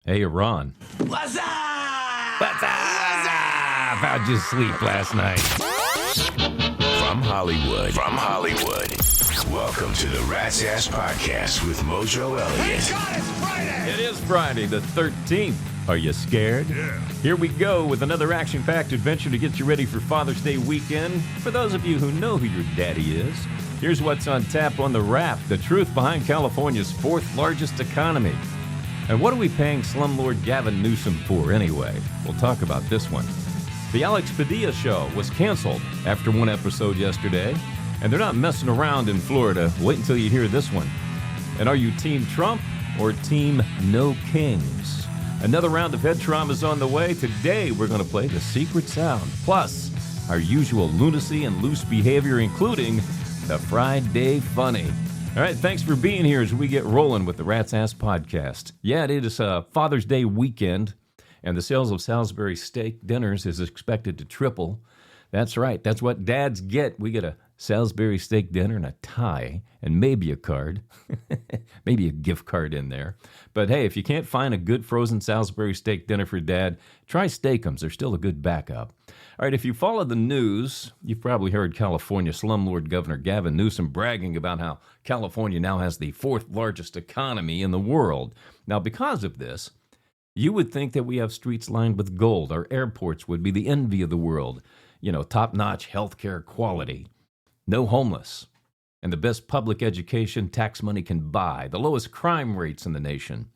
Hey, Iran. What's up? What's up? How'd you sleep last night? From Hollywood. Welcome to the Rat's Ass Podcast with Mojo Elliott. Thank God it's Friday! It is Friday the 13th. Are you scared? Yeah. Here we go with another action-packed adventure to get you ready for Father's Day weekend. For those of you who know who your daddy is, here's what's on tap on the Wrap, the truth behind California's fourth largest economy. And what are we paying slumlord Gavin Newsom for anyway? We'll talk about this one. The Alex Padilla Show was canceled after one episode yesterday, and they're not messing around in Florida. Wait until you hear this one. And are you Team Trump or Team No Kings? Another round of head trauma is on the way. Today, we're going to play The Secret Sound, plus our usual lunacy and loose behavior, including the Friday Funny. All right, thanks for being here as we get rolling with the Rat's Ass Podcast. Yeah, it is Father's Day weekend, and the sales of Salisbury steak dinners is expected to triple. That's right, that's what dads get. We get a Salisbury steak dinner and a tie, and maybe a card, maybe a gift card in there. But hey, if you can't find a good frozen Salisbury steak dinner for dad, try Steakums. They're still a good backup. All right, if you follow the news, you've probably heard California slumlord Governor Gavin Newsom bragging about how California now has the fourth largest economy in the world. Now, because of this, you would think that we have streets lined with gold. Our airports would be the envy of the world. You know, top-notch healthcare quality, no homeless, and the best public education tax money can buy, the lowest crime rates in the nation,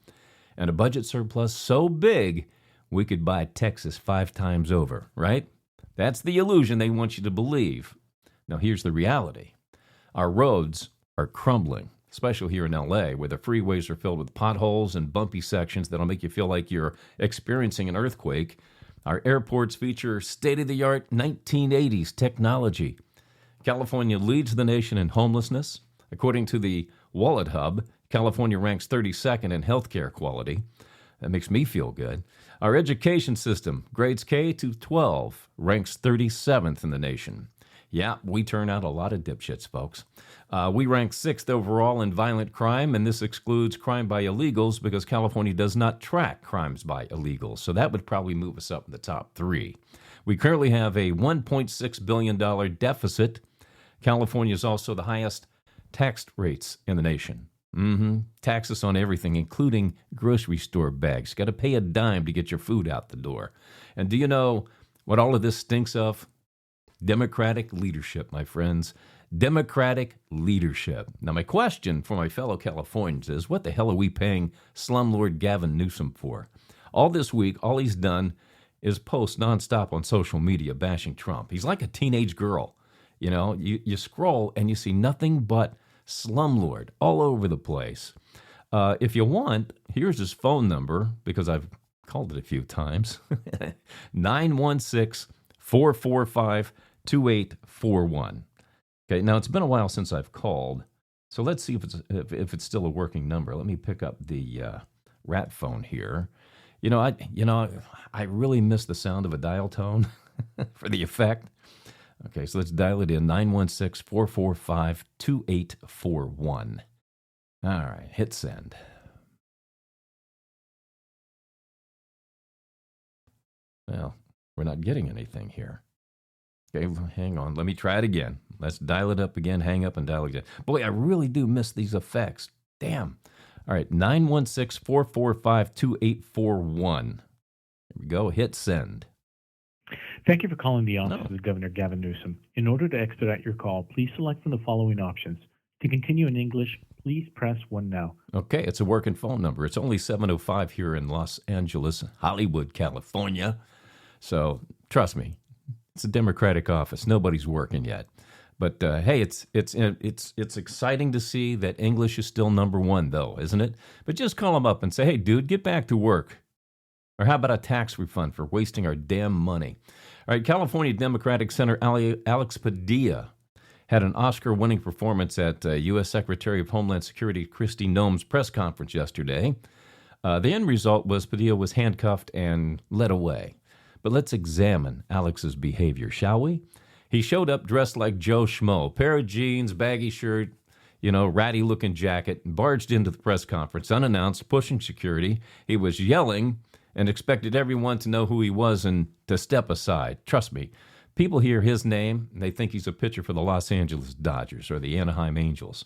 and a budget surplus so big we could buy Texas 5 times over, right? That's the illusion they want you to believe. Now, here's the reality. Our roads are crumbling, especially here in L.A., where the freeways are filled with potholes and bumpy sections that'll make you feel like you're experiencing an earthquake. Our airports feature state-of-the-art 1980s technology. California leads the nation in homelessness. According to the Wallet Hub, California ranks 32nd in healthcare quality. That makes me feel good. Our education system, grades K to 12, ranks 37th in the nation. Yeah, we turn out a lot of dipshits, folks. We rank 6th overall in violent crime, and this excludes crime by illegals because California does not track crimes by illegals. So that would probably move us up in the top 3. We currently have a $1.6 billion deficit. California is also the highest tax rates in the nation. Taxes on everything, including grocery store bags. Got to pay a dime to get your food out the door. And do you know what all of this stinks of? Democratic leadership, my friends. Democratic leadership. Now, my question for my fellow Californians is, what the hell are we paying slumlord Gavin Newsom for? All this week, all he's done is post nonstop on social media bashing Trump. He's like a teenage girl. You know, you scroll and you see nothing but slumlord all over the place. If you want, here's his phone number, because I've called it a few times. 916-445-2841. Okay, now it's been a while since I've called, so let's see if it's still a working number. Let me pick up the rat phone here. I really miss the sound of a dial tone for the effect. Okay, so let's dial it in, 916-445-2841. All right, hit send. Well, we're not getting anything here. Okay, hang on, let me try it again. Let's dial it up again, hang up and dial it again. Boy, I really do miss these effects. Damn. All right, 916-445-2841. Here we go, hit send. Thank you for calling the office of Governor Gavin Newsom. In order to expedite your call, please select from the following options. To continue in English, please press 1 now. Okay, it's a working phone number. It's only 7:05 here in Los Angeles, Hollywood, California. So trust me, it's a Democratic office. Nobody's working yet. But hey, it's exciting to see that English is still number 1, though, isn't it? But just call them up and say, hey, dude, get back to work. Or how about a tax refund for wasting our damn money? All right, California Democratic Senator Alex Padilla had an Oscar-winning performance at U.S. Secretary of Homeland Security Kristi Noem's press conference yesterday. The end result was Padilla was handcuffed and led away. But let's examine Alex's behavior, shall we? He showed up dressed like Joe Schmo, pair of jeans, baggy shirt, ratty-looking jacket, barged into the press conference unannounced, pushing security. He was yelling and expected everyone to know who he was and to step aside. Trust me, people hear his name, and they think he's a pitcher for the Los Angeles Dodgers or the Anaheim Angels.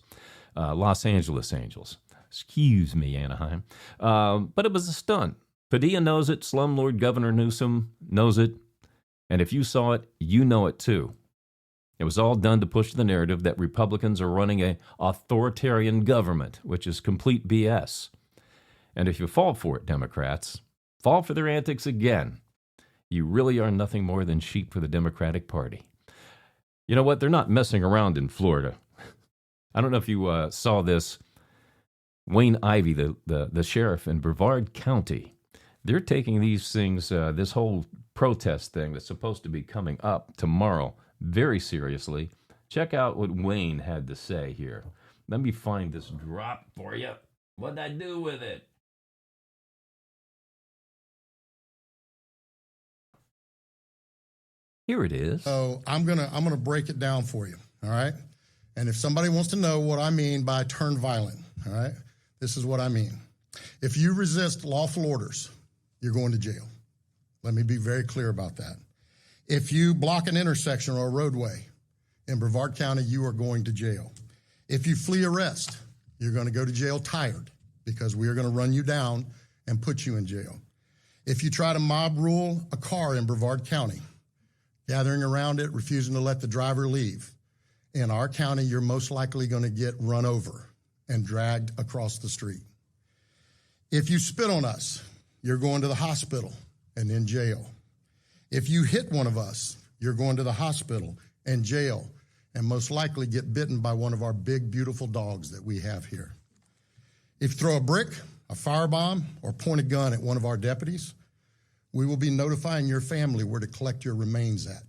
Los Angeles Angels. Excuse me, Anaheim. But it was a stunt. Padilla knows it. Slumlord Governor Newsom knows it. And if you saw it, you know it too. It was all done to push the narrative that Republicans are running an authoritarian government, which is complete BS. And if you fall for it, Democrats, fall for their antics again. You really are nothing more than sheep for the Democratic Party. You know what? They're not messing around in Florida. I don't know if you saw this. Wayne Ivey, the sheriff in Brevard County, they're taking these things, this whole protest thing that's supposed to be coming up tomorrow, very seriously. Check out what Wayne had to say here. Let me find this drop for you. What'd I do with it? Here it is. So I'm gonna break it down for you, all right? And if somebody wants to know what I mean by turn violent, all right, this is what I mean. If you resist lawful orders, you're going to jail. Let me be very clear about that. If you block an intersection or a roadway in Brevard County, you are going to jail. If you flee arrest, you're going to go to jail tired because we are going to run you down and put you in jail. If you try to mob rule a car in Brevard County, gathering around it, refusing to let the driver leave, in our county, you're most likely going to get run over and dragged across the street. If you spit on us, you're going to the hospital and in jail. If you hit one of us, you're going to the hospital and jail and most likely get bitten by one of our big, beautiful dogs that we have here. If you throw a brick, a firebomb, or point a gun at one of our deputies, we will be notifying your family where to collect your remains at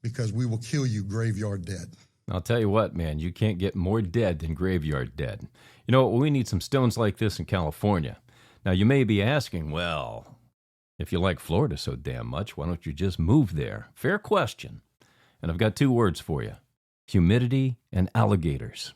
because we will kill you graveyard dead. I'll tell you what, man, you can't get more dead than graveyard dead. You know what? We need some stones like this in California. Now, you may be asking, well, if you like Florida so damn much, why don't you just move there? Fair question. And I've got two words for you: humidity and alligators.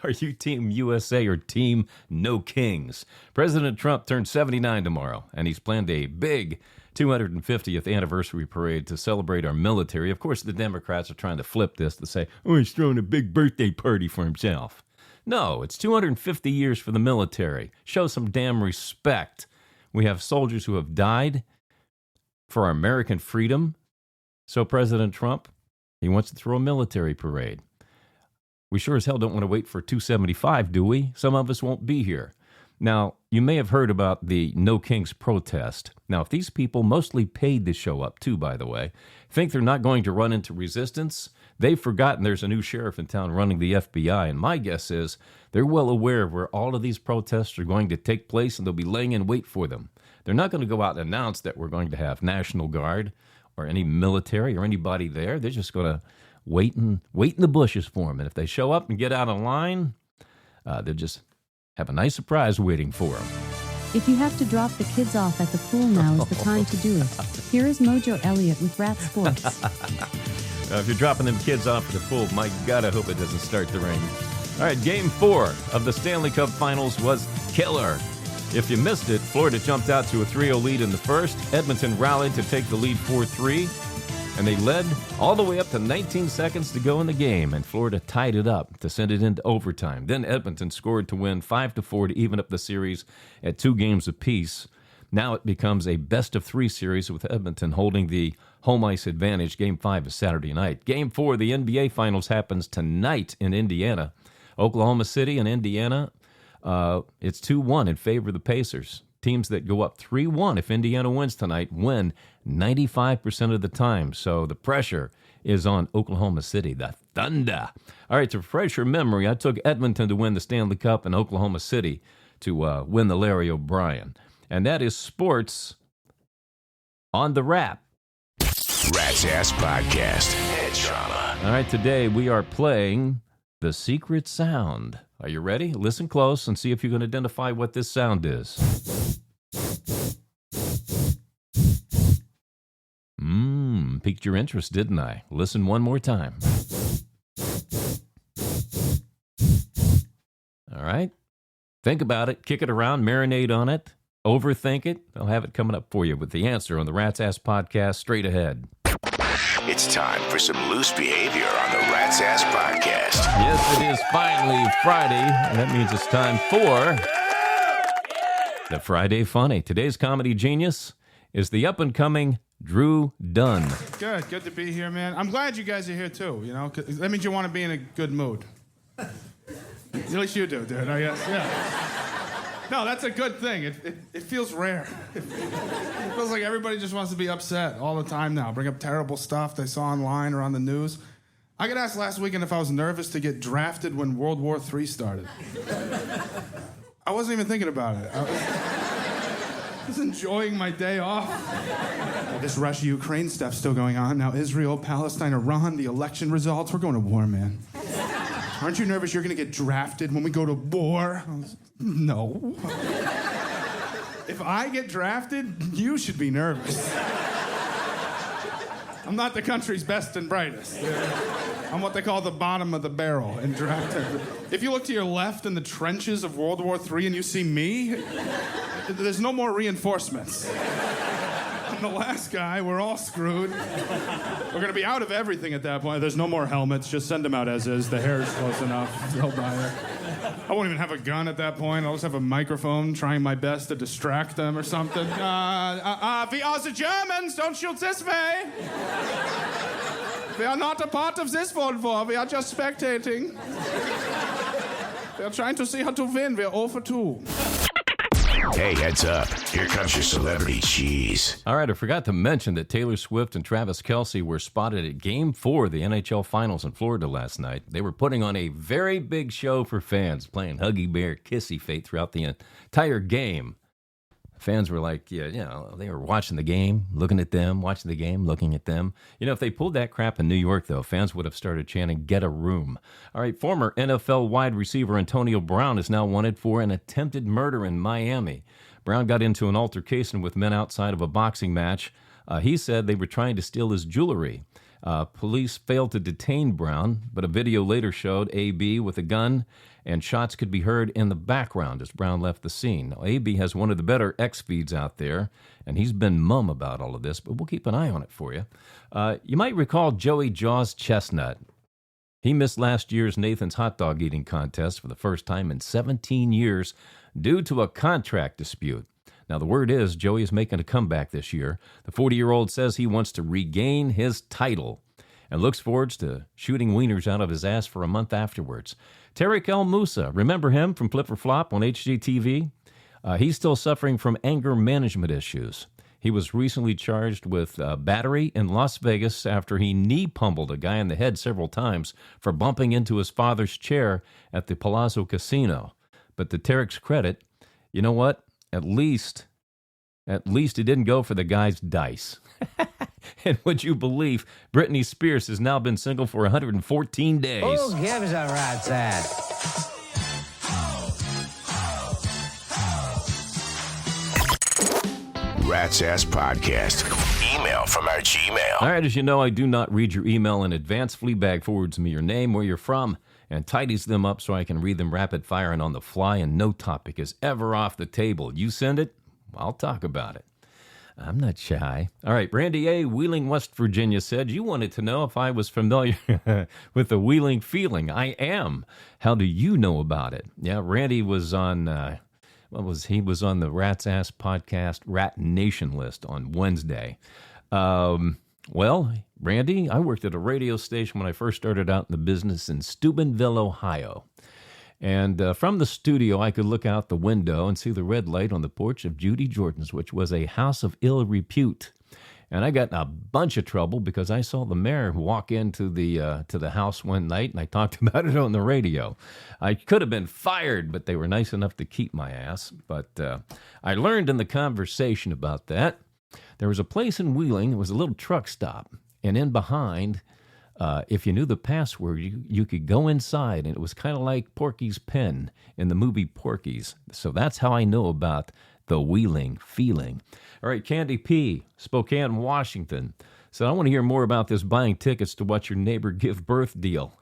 Are you Team USA or Team No Kings? President Trump turned 79 tomorrow, and he's planned a big 250th anniversary parade to celebrate our military. Of course, the Democrats are trying to flip this to say, oh, he's throwing a big birthday party for himself. No, it's 250 years for the military. Show some damn respect. We have soldiers who have died for our American freedom. So President Trump, he wants to throw a military parade. We sure as hell don't want to wait for 275, do we? Some of us won't be here. Now, you may have heard about the No Kings protest. Now, if these people, mostly paid to show up too, by the way, think they're not going to run into resistance, they've forgotten there's a new sheriff in town running the FBI, and my guess is they're well aware of where all of these protests are going to take place, and they'll be laying in wait for them. They're not going to go out and announce that we're going to have National Guard or any military or anybody there. They're just going to wait in the bushes for them, and if they show up and get out of line, they'll just have a nice surprise waiting for them. If you have to drop the kids off at the pool, now is the time to do it. Here is Mojo Elliott with Rat Sports. If you're dropping them kids off at the pool, my God, I hope it doesn't start to rain. All right, Game 4 of the Stanley Cup Finals was killer. If you missed it, Florida jumped out to a 3-0 lead in the first. Edmonton rallied to take the lead 4-3. And they led all the way up to 19 seconds to go in the game, and Florida tied it up to send it into overtime. Then Edmonton scored to win 5-4 to even up the series at 2 games apiece. Now it becomes a best-of-3 series with Edmonton holding the home ice advantage. Game 5 is Saturday night. Game 4 of the NBA Finals happens tonight in Indiana. Oklahoma City and Indiana, it's 2-1 in favor of the Pacers. Teams that go up 3-1 if Indiana wins tonight win 95% of the time. So the pressure is on Oklahoma City, the Thunder. All right, to refresh your memory, I took Edmonton to win the Stanley Cup and Oklahoma City to win the Larry O'Brien. And that is sports on the Wrap. Rat's Ass Podcast. Head trauma. All right, today we are playing The Secret Sound. Are you ready? Listen close and see if you can identify what this sound is. Piqued your interest, didn't I? Listen one more time. All right? Think about it, kick it around, marinate on it, overthink it. I'll have it coming up for you with the answer on the Rat's Ass Podcast straight ahead. It's time for some loose behavior on the Rat's Ass Podcast. Yes, it is finally Friday, and that means it's time for the Friday Funny. Today's comedy genius is the up-and-coming Drew Dunn. Good to be here, man. I'm glad you guys are here, too, you know? 'Cause that means you want to be in a good mood. At least you do, dude, I guess, yeah. No, that's a good thing. It feels rare. It feels like everybody just wants to be upset all the time now. Bring up terrible stuff they saw online or on the news. I got asked last weekend if I was nervous to get drafted when World War III started. I wasn't even thinking about it. I was enjoying my day off. This Russia-Ukraine stuff's still going on. Now Israel, Palestine, Iran, the election results. We're going to war, man. Aren't you nervous you're going to get drafted when we go to war? No. If I get drafted, you should be nervous. I'm not the country's best and brightest. I'm what they call the bottom of the barrel in drafted. If you look to your left in the trenches of World War III and you see me, there's no more reinforcements. I'm the last guy. We're all screwed. We're going to be out of everything at that point. There's no more helmets. Just send them out as is. The hair's close enough. They'll buy it. I won't even have a gun at that point. I'll just have a microphone trying my best to distract them or something. We are the Germans. Don't shoot this way. We are not a part of this World War. We are just spectating. We are trying to see how to win. We are 0 for 2. Hey, heads up. Here comes your celebrity cheese. All right, I forgot to mention that Taylor Swift and Travis Kelce were spotted at Game 4 of the NHL Finals in Florida last night. They were putting on a very big show for fans, playing Huggy Bear, Kissy Fate throughout the entire game. Fans were like, yeah, you know, they were watching the game, looking at them, watching the game, looking at them. You know, if they pulled that crap in New York, though, fans would have started chanting, "Get a room." All right, former NFL wide receiver Antonio Brown is now wanted for an attempted murder in Miami. Brown got into an altercation with men outside of a boxing match. He said they were trying to steal his jewelry. Police failed to detain Brown, but a video later showed AB with a gun, and shots could be heard in the background as Brown left the scene. Now, AB has one of the better X feeds out there, and he's been mum about all of this, but we'll keep an eye on it for you. You might recall Joey Jaws Chestnut. He missed last year's Nathan's hot dog eating contest for the first time in 17 years due to a contract dispute. Now, the word is Joey is making a comeback this year. The 40-year-old says he wants to regain his title and looks forward to shooting wieners out of his ass for a month afterwards. Tariq El Moussa, remember him from Flip or Flop on HGTV? He's still suffering from anger management issues. He was recently charged with battery in Las Vegas after he knee pummeled a guy in the head several times for bumping into his father's chair at the Palazzo Casino. But to Tariq's credit, you know what? At least he didn't go for the guy's dice. And would you believe Britney Spears has now been single for 114 days? Who gives a rat's ass? Rat's Ass Podcast. Email from our Gmail. All right, as you know, I do not read your email in advance. Fleabag forwards me your name, where you're from, and tidies them up so I can read them rapid fire and on the fly, and no topic is ever off the table. You send it, I'll talk about it. I'm not shy. All right, Randy A., Wheeling, West Virginia said, you wanted to know if I was familiar with the Wheeling feeling. I am. How do you know about it? Yeah, Randy was on, he was on the Rat's Ass Podcast Rat Nation list on Wednesday. Well, Randy, I worked at a radio station when I first started out in the business in Steubenville, Ohio. And from the studio, I could look out the window and see the red light on the porch of Judy Jordan's, which was a house of ill repute. And I got in a bunch of trouble because I saw the mayor walk into the house one night, and I talked about it on the radio. I could have been fired, but they were nice enough to keep my ass. But I learned in the conversation about that, there was a place in Wheeling, it was a little truck stop, and in behind, if you knew the password, you could go inside, and it was kind of like Porky's pen in the movie Porky's. So that's how I know about the Wheeling feeling. All right, Candy P., Spokane, Washington. So I want to hear more about this buying tickets to watch your neighbor give birth deal.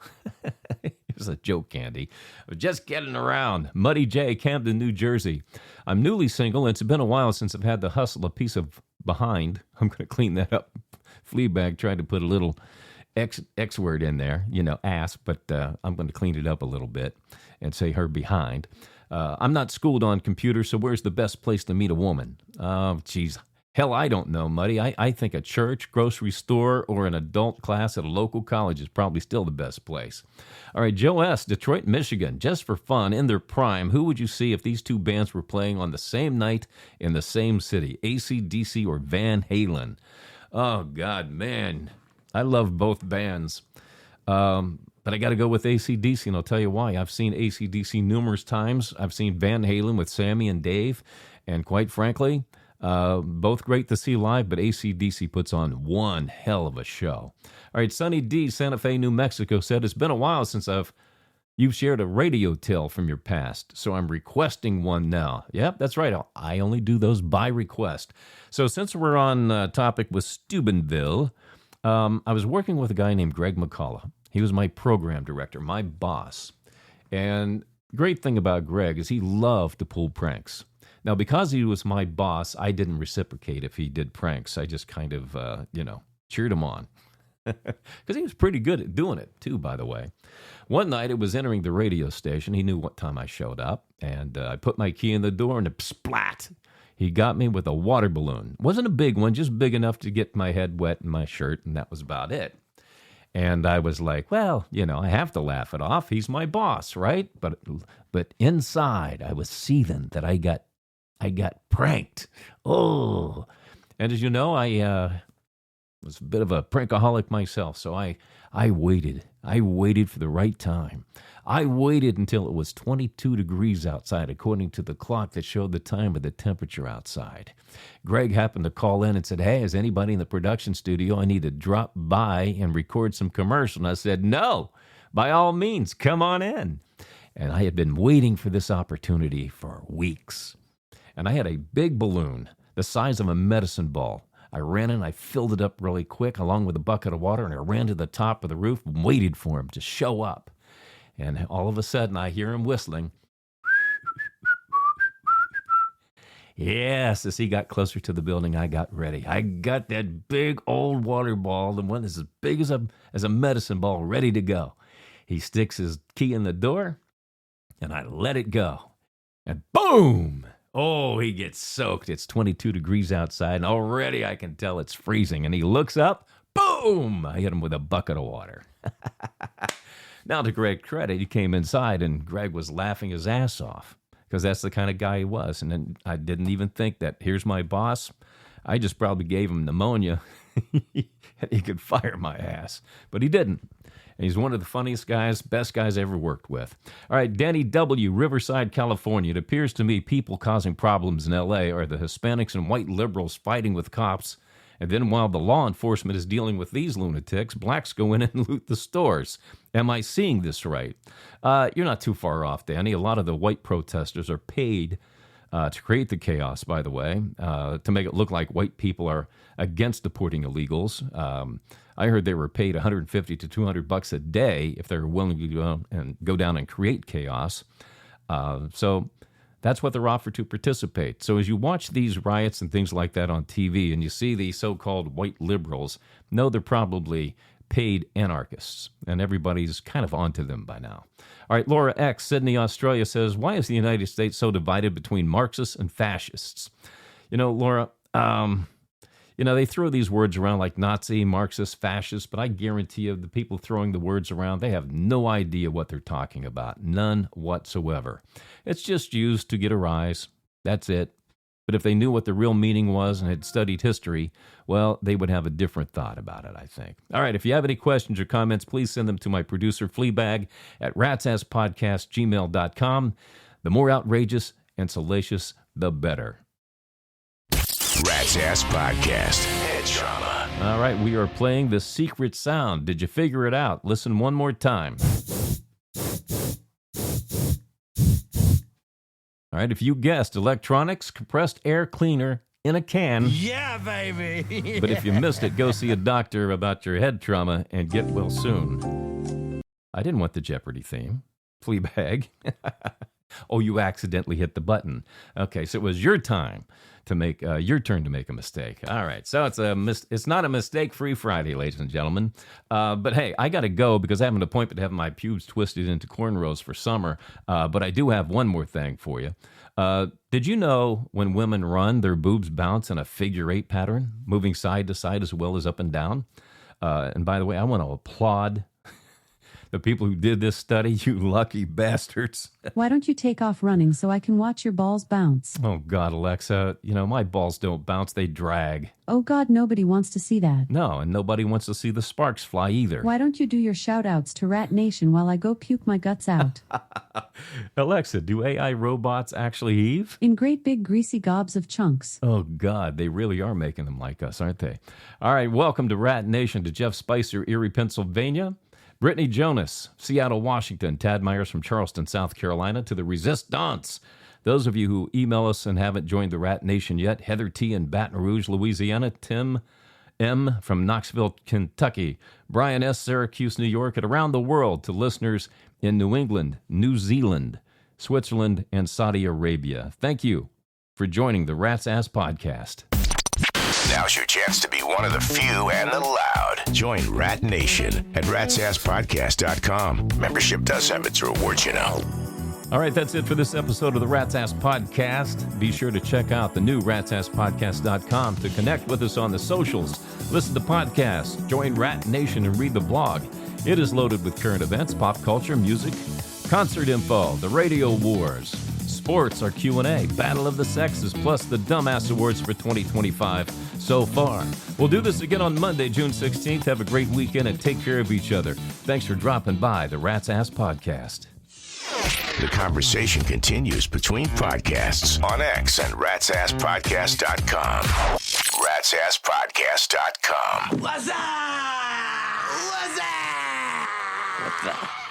It's a joke, Andy. Just getting around. Muddy J, Camden, New Jersey. I'm newly single, and it's been a while since I've had to hustle a piece of behind. I'm going to clean that up. Fleabag tried to put a little X word in there, ass, but I'm going to clean it up a little bit and say her behind. I'm not schooled on computers, so where's the best place to meet a woman? Oh, geez. Hell, I don't know, Muddy. I think a church, grocery store, or an adult class at a local college is probably still the best place. All right, Joe S., Detroit, Michigan. Just for fun, in their prime, who would you see if these two bands were playing on the same night in the same city? AC/DC or Van Halen? Oh, God, man. I love both bands. But I got to go with AC/DC, and I'll tell you why. I've seen AC/DC numerous times. I've seen Van Halen with Sammy and Dave, and quite frankly, both great to see live, but AC/DC puts on one hell of a show. All right, Sunny D, Santa Fe, New Mexico, said, it's been a while since you've shared a radio tale from your past, so I'm requesting one now. Yep, that's right. I only do those by request. So since we're on topic with Steubenville, I was working with a guy named Greg McCullough. He was my program director, my boss. And great thing about Greg is he loved to pull pranks. Now, because he was my boss, I didn't reciprocate if he did pranks. I just kind of, cheered him on. Because he was pretty good at doing it, too, by the way. One night, it was entering the radio station. He knew what time I showed up. And I put my key in the door, and splat! He got me with a water balloon. Wasn't a big one, just big enough to get my head wet in my shirt, and that was about it. And I was like, well, I have to laugh it off. He's my boss, right? But inside, I was seething that I got pranked. Oh. And as you know, I was a bit of a prankaholic myself, so I waited. I waited for the right time. I waited until it was 22 degrees outside, according to the clock that showed the time of the temperature outside. Greg happened to call in and said, hey, is anybody in the production studio? I need to drop by and record some commercial. And I said, no, by all means, come on in. And I had been waiting for this opportunity for weeks. And I had a big balloon the size of a medicine ball. I ran in, I filled it up really quick along with a bucket of water, and I ran to the top of the roof and waited for him to show up. And all of a sudden, I hear him whistling. Yes, as he got closer to the building, I got ready. I got that big old water ball, the one that's as big as a medicine ball, ready to go. He sticks his key in the door, and I let it go. And boom! Oh, he gets soaked. It's 22 degrees outside, and already I can tell it's freezing. And he looks up, boom! I hit him with a bucket of water. Now, to Greg's credit, he came inside, and Greg was laughing his ass off, because that's the kind of guy he was. And then I didn't even think that, here's my boss. I just probably gave him pneumonia, and he could fire my ass. But he didn't. And he's one of the funniest guys, best guys I ever worked with. All right, Danny W., Riverside, California. It appears to me people causing problems in L.A. are the Hispanics and white liberals fighting with cops. And then while the law enforcement is dealing with these lunatics, blacks go in and loot the stores. Am I seeing this right? You're not too far off, Danny. A lot of the white protesters are paid to create the chaos, by the way, to make it look like white people are against deporting illegals. I heard they were paid $150 to $200 a day if they're willing to go down and create chaos. So that's what they're offered to participate. So as you watch these riots and things like that on TV and you see these so-called white liberals, know they're probably paid anarchists, and everybody's kind of onto them by now. All right, Laura X., Sydney, Australia says, why is the United States so divided between Marxists and fascists? Laura, they throw these words around like Nazi, Marxist, fascist, but I guarantee you the people throwing the words around, they have no idea what they're talking about. None whatsoever. It's just used to get a rise. That's it. But if they knew what the real meaning was and had studied history, well, they would have a different thought about it, I think. All right, if you have any questions or comments, please send them to my producer, Fleabag, at ratsasspodcast@gmail.com. The more outrageous and salacious, the better. Rat's Ass Podcast. Head trauma. All right, we are playing The Secret Sound. Did you figure it out? Listen one more time. All right, if you guessed electronics, compressed air cleaner in a can. Yeah, baby. But if you missed it, go see a doctor about your head trauma and get well soon. I didn't want the Jeopardy theme. Fleabag. Oh, you accidentally hit the button. Okay, so it was your time to make your turn to make a mistake. All right, so it's not a mistake-free Friday, ladies and gentlemen. But hey, I got to go because I have an appointment to have my pubes twisted into cornrows for summer. But I do have one more thing for you. Did you know when women run, their boobs bounce in a figure-8 pattern, moving side to side as well as up and down? And by the way, I want to applaud the people who did this study, you lucky bastards. Why don't you take off running so I can watch your balls bounce? Oh, God, Alexa, my balls don't bounce, they drag. Oh, God, nobody wants to see that. No, and nobody wants to see the sparks fly either. Why don't you do your shout-outs to Rat Nation while I go puke my guts out? Alexa, do AI robots actually heave? In great big greasy gobs of chunks. Oh, God, they really are making them like us, aren't they? All right, welcome to Rat Nation, to Jeff Spicer, Erie, Pennsylvania. Brittany Jonas, Seattle, Washington. Tad Myers from Charleston, South Carolina. To the Resistance. Those of you who email us and haven't joined the Rat Nation yet, Heather T. in Baton Rouge, Louisiana. Tim M. from Knoxville, Kentucky. Brian S. Syracuse, New York. And around the world to listeners in New England, New Zealand, Switzerland, and Saudi Arabia. Thank you for joining the Rat's Ass Podcast. Now's your chance to be one of the few and the loud. Join Rat Nation at ratsasspodcast.com. Membership does have its rewards, All right, that's it for this episode of the Rat's Ass Podcast. Be sure to check out the new ratsasspodcast.com to connect with us on the socials, listen to podcasts, join Rat Nation, and read the blog. It is loaded with current events, pop culture, music, concert info, the radio wars, sports, our Q&A, Battle of the Sexes, plus the Dumbass Awards for 2025 so far. We'll do this again on Monday, June 16th. Have a great weekend and take care of each other. Thanks for dropping by the Rat's Ass Podcast. The conversation continues between podcasts on X and ratsasspodcast.com. ratsasspodcast.com. What's up? What's up? What the?